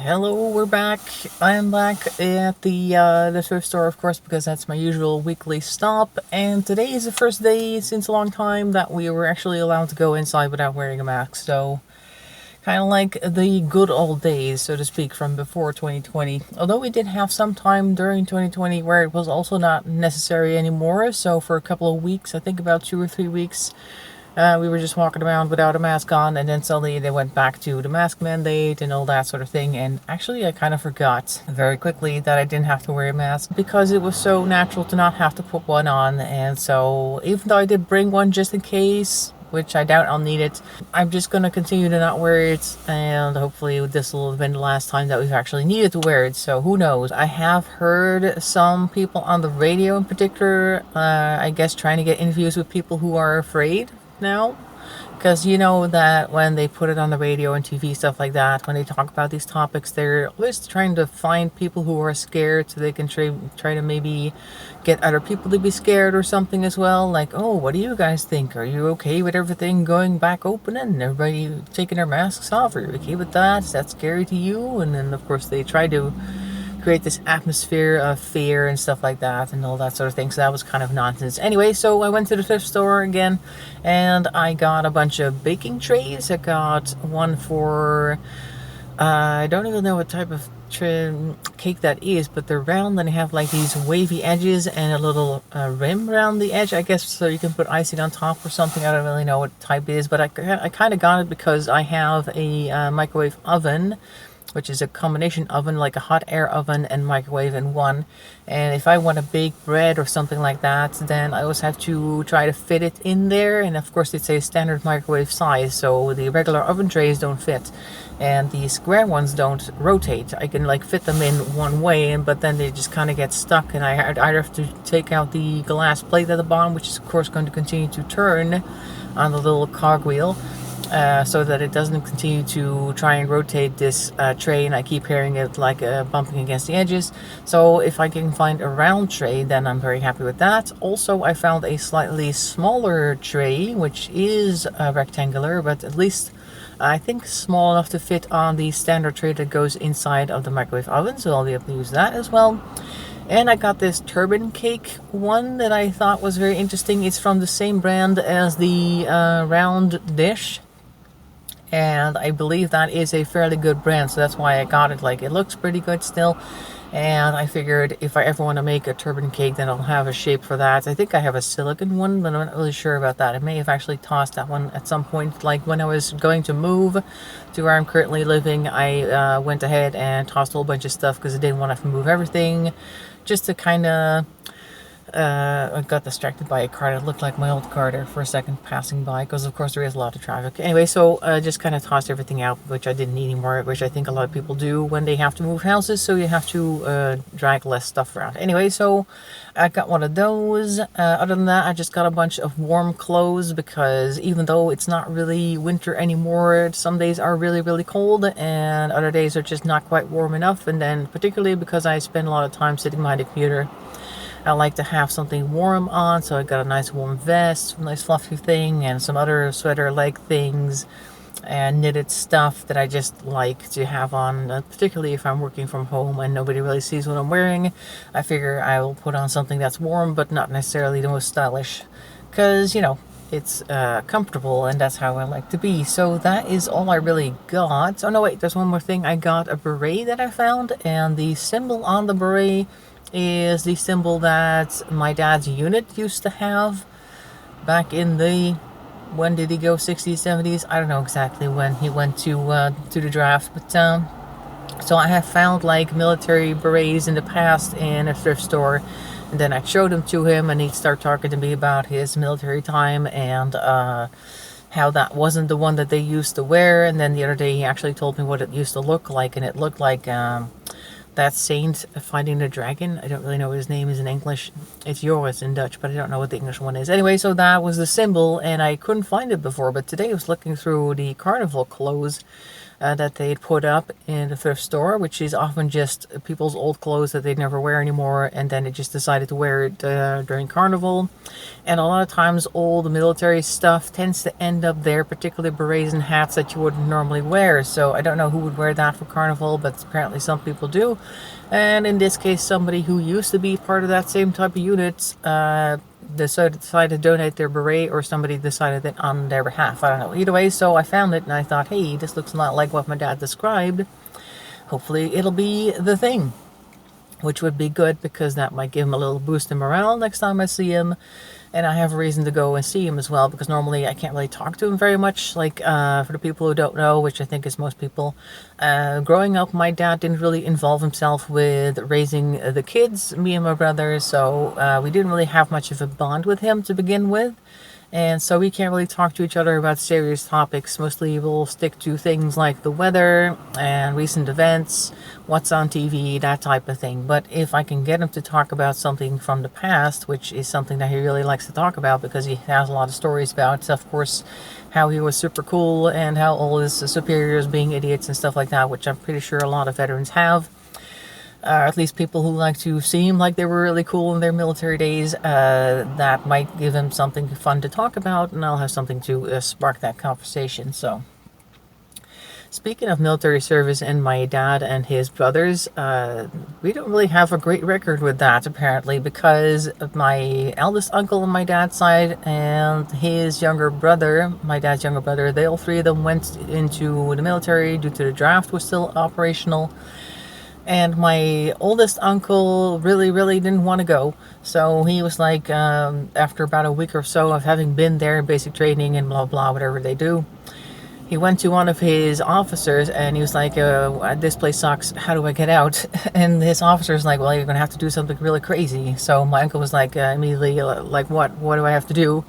Hello, we're back. I am back at the thrift store, of course, because that's my usual weekly stop. And today is the first day since a long time that we were actually allowed to go inside without wearing a mask. So, kind of like the good old days, so to speak, from before 2020. Although we did have some time during 2020 where it was also not necessary anymore. So, for a couple of weeks, I think about 2 or 3 weeks. We were just walking around without a mask on, and then suddenly they went back to the mask mandate and all that sort of thing. And actually, I kind of forgot very quickly that I didn't have to wear a mask because it was so natural to not have to put one on. And so, even though I did bring one just in case, which I doubt I'll need it, I'm just going to continue to not wear it, and hopefully this will have been the last time that we've actually needed to wear it, so who knows. I have heard some people on the radio in particular, I guess trying to get interviews with people who are afraid now, because you know that when they put it on the radio and TV, stuff like that, when they talk about these topics, they're always trying to find people who are scared so they can try to maybe get other people to be scared or something as well. Like, oh, what do you guys think? Are you okay with everything going back open and everybody taking their masks off? Are you okay with that? Is that scary to you? And then, of course, they try to create this atmosphere of fear and stuff like that and all that sort of thing. So that was kind of nonsense. Anyway, so I went to the thrift store again and I got a bunch of baking trays. I got one for, I don't even know what type of cake that is, but they're round and they have like these wavy edges and a little rim around the edge, I guess, so you can put icing on top or something. I don't really know what type it is, but I kind of got it because I have a microwave oven, which is a combination oven, like a hot air oven and microwave in one. And if I want to bake bread or something like that, then I always have to try to fit it in there. And of course, it's a standard microwave size, so the regular oven trays don't fit. And the square ones don't rotate. I can like fit them in one way, but then they just kind of get stuck. And I either have to take out the glass plate at the bottom, which is of course going to continue to turn on the little cogwheel, so that it doesn't continue to try and rotate this tray, and I keep hearing it like bumping against the edges. So if I can find a round tray, then I'm very happy with that. Also, I found a slightly smaller tray, which is rectangular, but at least I think small enough to fit on the standard tray that goes inside of the microwave oven, so I'll be able to use that as well. And I got this turban cake one that I thought was very interesting. It's from the same brand as the round dish, and I believe that is a fairly good brand, so that's why I got it. Like, it looks pretty good still, and I figured if I ever want to make a turban cake, then I'll have a shape for that. I think I have a silicone one, but I'm not really sure about that. I may have actually tossed that one at some point. Like when I was going to move to where I'm currently living, I went ahead and tossed a whole bunch of stuff because I didn't want to have to move everything, just to kind of I got distracted by a car that looked like my old car there for a second passing by, because of course there is a lot of traffic. Anyway, so I just kind of tossed everything out, which I didn't need anymore, which I think a lot of people do when they have to move houses, so you have to drag less stuff around. Anyway, so I got one of those. Other than that, I just got a bunch of warm clothes, because even though it's not really winter anymore, some days are really, really cold, and other days are just not quite warm enough. And then particularly because I spend a lot of time sitting behind the computer, I like to have something warm on, so I got a nice warm vest, a nice fluffy thing, and some other sweater-like things and knitted stuff that I just like to have on, particularly if I'm working from home and nobody really sees what I'm wearing. I figure I will put on something that's warm, but not necessarily the most stylish, because, you know, it's comfortable, and that's how I like to be. So that is all I really got. Oh no, wait, there's one more thing. I got a beret that I found, and the symbol on the beret is the symbol that my dad's unit used to have back in the, when did he go, 60s, 70s? I don't know exactly when he went to the draft, but so I have found like military berets in the past in a thrift store, and then I showed them to him, and he'd start talking to me about his military time and how that wasn't the one that they used to wear. And then the other day he actually told me what it used to look like, and it looked like that saint fighting the dragon. I don't really know what his name is in English. It's Joris in Dutch, but I don't know what the English one is. Anyway, so that was the symbol, and I couldn't find it before, but today I was looking through the carnival clothes that they'd put up in the thrift store, which is often just people's old clothes that they never wear anymore, and then they just decided to wear it during Carnival. And a lot of times old military stuff tends to end up there, particularly berets and hats that you wouldn't normally wear. So I don't know who would wear that for Carnival, but apparently some people do. And in this case, somebody who used to be part of that same type of unit decided to donate their beret, or somebody decided it on their behalf. I don't know. Either way, so I found it and I thought, hey, this looks a lot like what my dad described. Hopefully it'll be the thing, which would be good because that might give him a little boost in morale next time I see him. And I have a reason to go and see him as well, because normally I can't really talk to him very much. Like, for the people who don't know, which I think is most people, growing up, my dad didn't really involve himself with raising the kids, me and my brother, so we didn't really have much of a bond with him to begin with. And so we can't really talk to each other about serious topics. Mostly we'll stick to things like the weather and recent events, what's on TV, that type of thing. But if I can get him to talk about something from the past, which is something that he really likes to talk about because he has a lot of stories about, of course, how he was super cool and how all his superiors being idiots and stuff like that, which I'm pretty sure a lot of veterans have. At least people who like to seem like they were really cool in their military days, that might give him something fun to talk about, and I'll have something to spark that conversation. So, speaking of military service and my dad and his brothers, we don't really have a great record with that, apparently, because my eldest uncle on my dad's side and his younger brother, my dad's younger brother, they all three of them went into the military due to the draft was still operational. And my oldest uncle really didn't want to go. So he was like, after about a week or so of having been there in basic training and blah, blah, whatever they do, he went to one of his officers and he was like, this place sucks. How do I get out? And his officer's like, well, you're going to have to do something really crazy. So my uncle was like, immediately, like, what do I have to do?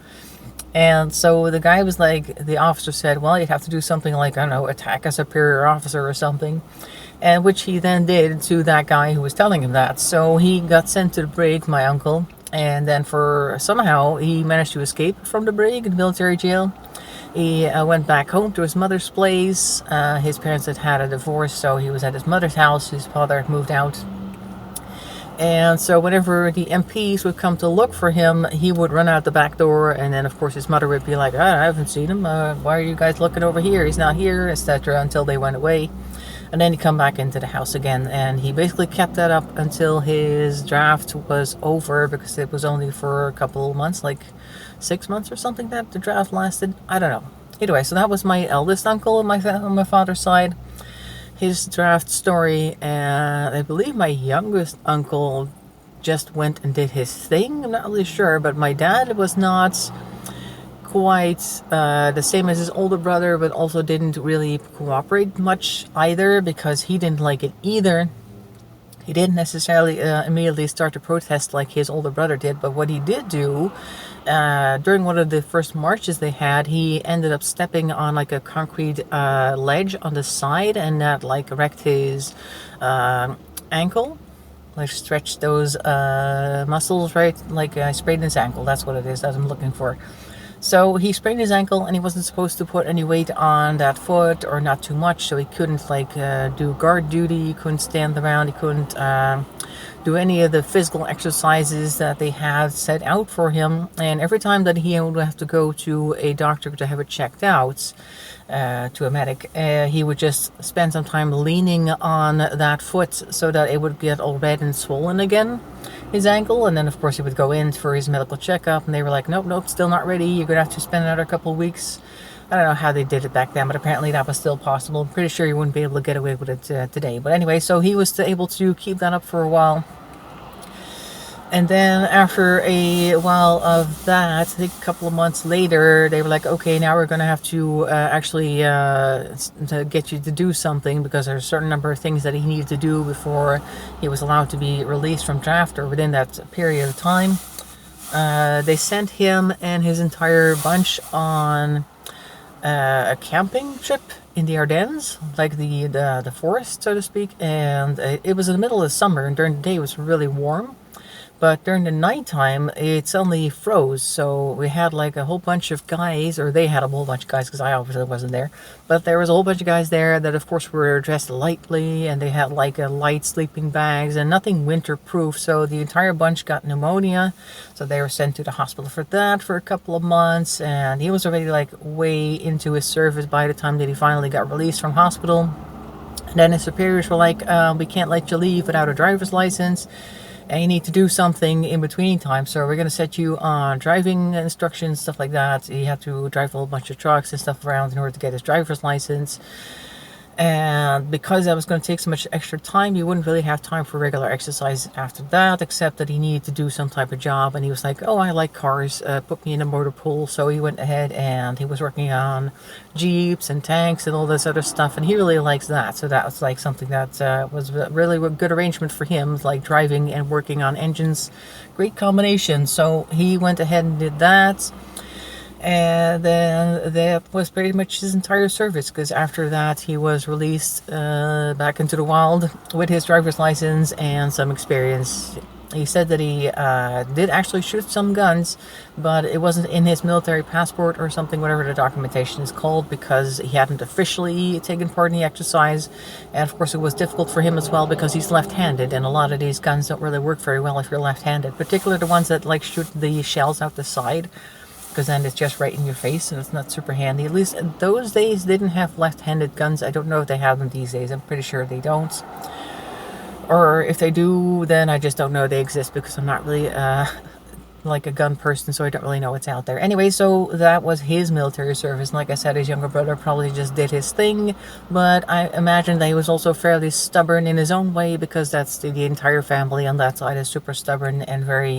And so the guy was like, the officer said, well, you'd have to do something like, I don't know, attack a superior officer or something. And which he then did to that guy who was telling him that. So he got sent to the brig, my uncle, and then somehow he managed to escape from the brig in the military jail. He went back home to his mother's place. His parents had had a divorce, so he was at his mother's house. His father had moved out. And so whenever the MPs would come to look for him, he would run out the back door, and then of course his mother would be like, I haven't seen him. Why are you guys looking over here? He's not here, etc., until they went away. And then he'd come back into the house again, and he basically kept that up until his draft was over, because it was only for a couple months, like 6 months or something that the draft lasted. I don't know. Anyway, so that was my eldest uncle on my father's side, his draft story, and I believe my youngest uncle just went and did his thing. I'm not really sure, but my dad was not quite the same as his older brother, but also didn't really cooperate much either, because he didn't like it either. He didn't necessarily immediately start to protest like his older brother did, but what he did do, during one of the first marches they had, he ended up stepping on like a concrete ledge on the side, and that like wrecked his ankle, like stretched those muscles, right? Like I sprained his ankle, that's what it is that I'm looking for. So he sprained his ankle, and he wasn't supposed to put any weight on that foot, or not too much, so he couldn't like do guard duty, he couldn't stand around, he couldn't do any of the physical exercises that they had set out for him. And every time that he would have to go to a doctor to have it checked out, to a medic, he would just spend some time leaning on that foot so that it would get all red and swollen again, his ankle. And then of course he would go in for his medical checkup, and they were like, nope, still not ready, you're gonna have to spend another couple of weeks. I don't know how they did it back then, but apparently that was still possible. I'm pretty sure you wouldn't be able to get away with it today. But anyway, so he was able to keep that up for a while. And then after a while of that, I think a couple of months later, they were like, okay, now we're going to have to actually to get you to do something, because there's a certain number of things that he needed to do before he was allowed to be released from draft, or within that period of time. They sent him and his entire bunch on a camping trip in the Ardennes, like the forest, so to speak. And it was in the middle of summer, and during the day it was really warm. But during the nighttime, it suddenly froze. So we had like a whole bunch of guys, or they had a whole bunch of guys because I obviously wasn't there. But there was a whole bunch of guys there that, of course, were dressed lightly, and they had like a light sleeping bags and nothing winter-proof. So the entire bunch got pneumonia. So they were sent to the hospital for that for a couple of months. And he was already like way into his service by the time that he finally got released from hospital. And then his superiors were like, we can't let you leave without a driver's license, and you need to do something in between time. So we're going to set you on driving instructions, stuff like that. You have to drive a whole bunch of trucks and stuff around in order to get his driver's license. And because that was going to take so much extra time, he wouldn't really have time for regular exercise after that, except that he needed to do some type of job. And he was like, oh, I like cars, put me in a motor pool. So he went ahead and he was working on Jeeps and tanks and all this other stuff. And he really likes that. So that was like something that was really a good arrangement for him, like driving and working on engines. Great combination. So he went ahead and did that. And then that was pretty much his entire service, because after that he was released back into the wild with his driver's license and some experience. He said that he did actually shoot some guns, but it wasn't in his military passport or something, whatever the documentation is called, because he hadn't officially taken part in the exercise. And of course it was difficult for him as well because he's left-handed, and a lot of these guns don't really work very well if you're left-handed, particularly the ones that like shoot the shells out the side, because then it's just right in your face and it's not super handy. At least those days didn't have left-handed guns. I don't know if they have them these days. I'm pretty sure they don't. Or if they do, then I just don't know they exist, because I'm not really like a gun person, so I don't really know what's out there. Anyway, so that was his military service. And like I said, his younger brother probably just did his thing, but I imagine that he was also fairly stubborn in his own way, because that's the entire family on that side is super stubborn and very,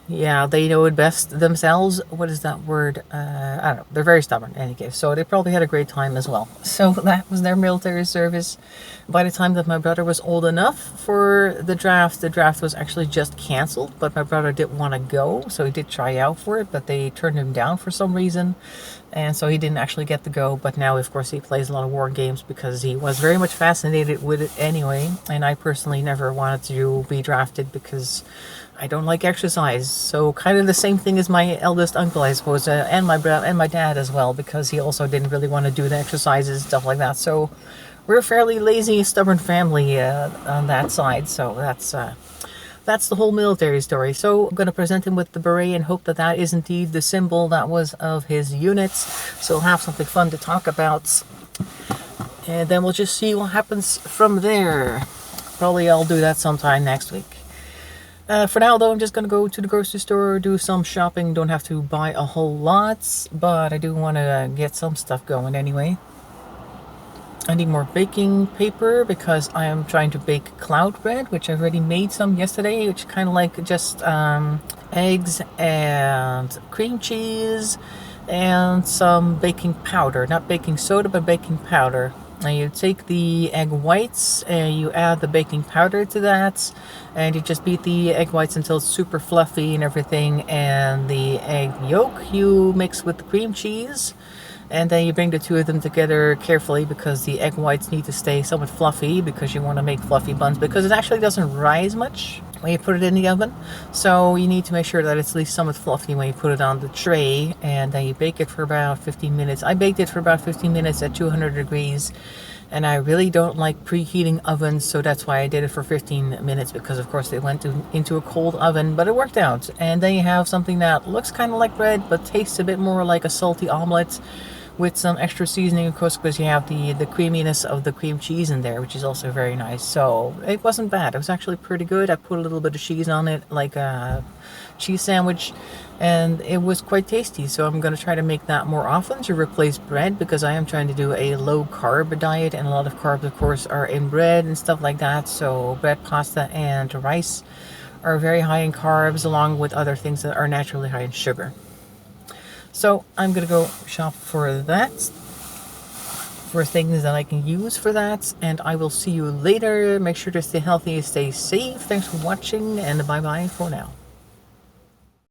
yeah, they know it best themselves. What is that word? I don't know. They're very stubborn in any case, so they probably had a great time as well. So that was their military service. By the time that my brother was old enough for the draft was actually just canceled, but my brother didn't want to go, so he did try out for it, but they turned him down for some reason, and so he didn't actually get to go. But now, of course, he plays a lot of war games because he was very much fascinated with it anyway, and I personally never wanted to be drafted because I don't like exercise. So kind of the same thing as my eldest uncle, I suppose, and my brother and my dad as well, because he also didn't really want to do the exercises, stuff like that. So we're a fairly lazy, stubborn family on that side. So that's the whole military story. So I'm going to present him with the beret and hope that that is indeed the symbol that was of his units. So we'll have something fun to talk about. And then we'll just see what happens from there. Probably I'll do that sometime next week. For now, though, I'm just going to go to the grocery store, do some shopping. Don't have to buy a whole lot, but I do want to get some stuff going anyway. I need more baking paper because I am trying to bake cloud bread, which I already made some yesterday, which kind of like just eggs and cream cheese and some baking powder. Not baking soda, but baking powder. And you take the egg whites and you add the baking powder to that, and you just beat the egg whites until it's super fluffy and everything, and the egg yolk you mix with the cream cheese. And then you bring the two of them together carefully, because the egg whites need to stay somewhat fluffy, because you want to make fluffy buns, because it actually doesn't rise much when you put it in the oven. So you need to make sure that it's at least somewhat fluffy when you put it on the tray, and then you bake it for about 15 minutes. I baked it for about 15 minutes at 200 degrees, and I really don't like preheating ovens, so that's why I did it for 15 minutes, because of course it went into a cold oven, but it worked out. And then you have something that looks kind of like bread, but tastes a bit more like a salty omelet, with some extra seasoning, of course, because you have the creaminess of the cream cheese in there, which is also very nice. So it wasn't bad. It was actually pretty good. I put a little bit of cheese on it, like a cheese sandwich, and it was quite tasty. So I'm going to try to make that more often to replace bread, because I am trying to do a low-carb diet, and a lot of carbs, of course, are in bread and stuff like that. So bread, pasta, and rice are very high in carbs, along with other things that are naturally high in sugar. So I'm going to go shop for that, for things that I can use for that, and I will see you later. Make sure to stay healthy, stay safe. Thanks for watching, and bye-bye for now.